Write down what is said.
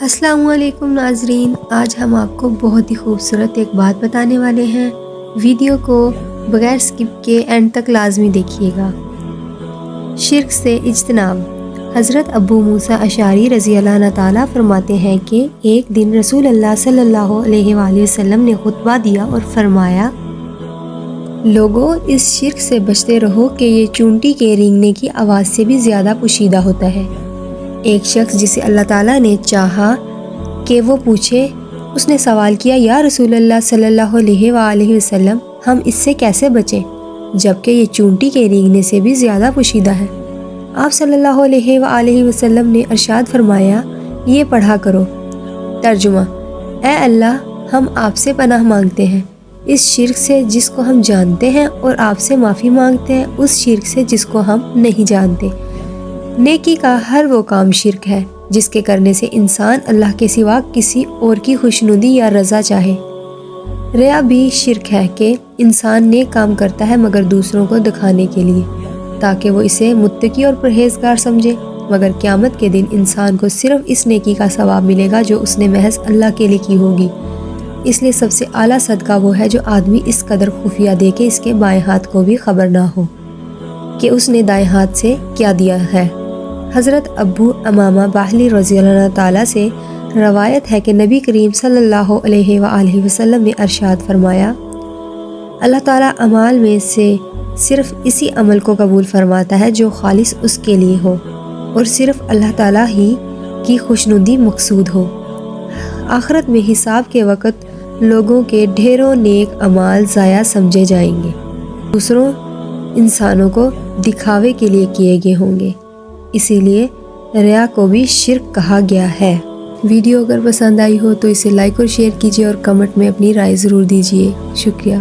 السلام علیکم ناظرین، آج ہم آپ کو بہت ہی خوبصورت ایک بات بتانے والے ہیں۔ ویڈیو کو بغیر سکپ کے اینڈ تک لازمی دیکھیے گا۔ شرک سے اجتناب۔ حضرت ابو موسیٰ اشعری رضی اللہ تعالیٰ فرماتے ہیں کہ ایک دن رسول اللہ صلی اللہ علیہ وآلہ وسلم نے خطبہ دیا اور فرمایا، لوگوں اس شرک سے بچتے رہو کہ یہ چونٹی کے رینگنے کی آواز سے بھی زیادہ پوشیدہ ہوتا ہے۔ ایک شخص جسے اللہ تعالیٰ نے چاہا کہ وہ پوچھے، اس نے سوال کیا، یا رسول اللہ صلی اللہ علیہ وآلہ وسلم، ہم اس سے کیسے بچیں جبکہ یہ چونٹی کے رینگنے سے بھی زیادہ پوشیدہ ہے؟ آپ صلی اللہ علیہ وآلہ وسلم نے ارشاد فرمایا، یہ پڑھا کرو۔ ترجمہ: اے اللہ، ہم آپ سے پناہ مانگتے ہیں اس شرک سے جس کو ہم جانتے ہیں، اور آپ سے معافی مانگتے ہیں اس شرک سے جس کو ہم نہیں جانتے۔ نیکی کا ہر وہ کام شرک ہے جس کے کرنے سے انسان اللہ کے سوا کسی اور کی خوشنودی یا رضا چاہے۔ ریا بھی شرک ہے کہ انسان نیک کام کرتا ہے مگر دوسروں کو دکھانے کے لیے تاکہ وہ اسے متقی اور پرہیزگار سمجھے، مگر قیامت کے دن انسان کو صرف اس نیکی کا ثواب ملے گا جو اس نے محض اللہ کے لیے کی ہوگی۔ اس لیے سب سے اعلیٰ صدقہ وہ ہے جو آدمی اس قدر خفیہ دے کہ اس کے بائیں ہاتھ کو بھی خبر نہ ہو کہ اس نے دائیں ہاتھ سے کیا دیا ہے۔ حضرت ابو امامہ باہلی رضی اللہ تعالیٰ سے روایت ہے کہ نبی کریم صلی اللہ علیہ وآلہ وسلم نے ارشاد فرمایا، اللہ تعالیٰ اعمال میں سے صرف اسی عمل کو قبول فرماتا ہے جو خالص اس کے لیے ہو اور صرف اللہ تعالیٰ ہی کی خوشنودی مقصود ہو۔ آخرت میں حساب کے وقت لوگوں کے ڈھیروں نیک اعمال ضائع سمجھے جائیں گے، دوسروں انسانوں کو دکھاوے کے لیے کیے گئے ہوں گے، اسی لیے ریا کو بھی شرک کہا گیا ہے۔ ویڈیو اگر پسند آئی ہو تو اسے لائک اور شیئر کیجیے اور کمنٹ میں اپنی رائے ضرور دیجیے۔ شکریہ۔